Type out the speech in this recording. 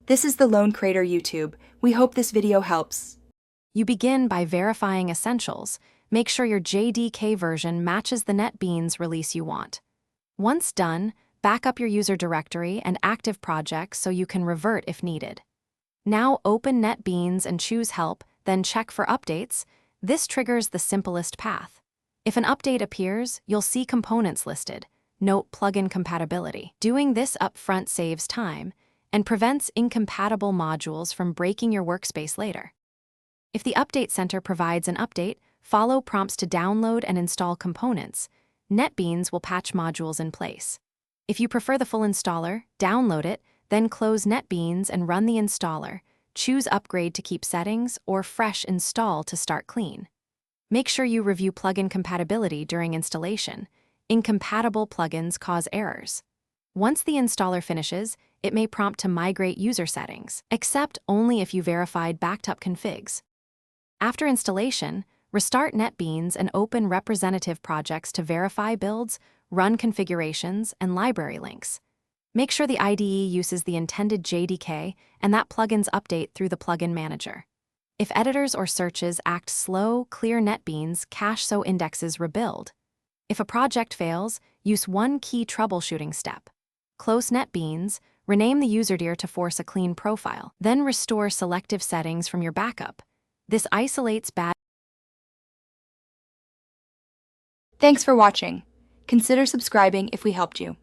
This is the Lone Creator YouTube. We hope this video helps. You begin by verifying essentials. Make sure your JDK version matches the Netbeans release you want. Once done, back up your user directory and active projects so you can revert if needed. Now open Netbeans and choose Help, then check for updates. This triggers the simplest path. If an update appears, you'll see components listed. Note plugin compatibility. Doing this upfront saves time and prevents incompatible modules from breaking your workspace later. If the Update Center provides an update, follow prompts to download and install components. Netbeans will patch modules in place. If you prefer the full installer, download it, then close Netbeans and run the installer. Choose Upgrade to keep settings or Fresh Install to start clean. Make sure you review plugin compatibility during installation. Incompatible plugins cause errors. Once the installer finishes, it may prompt to migrate user settings, except only if you verified backed up configs. After installation, restart Netbeans and open representative projects to verify builds, run configurations, and library links. Make sure the IDE uses the intended JDK and that plugin's update through the plugin manager. If editors or searches act slow, clear Netbeans cache so indexes rebuild. If a project fails, use one key troubleshooting step. Close Netbeans, rename the userdir to force a clean profile, then restore selective settings from your backup. This isolates bad. Thanks for watching. Consider subscribing if we helped you.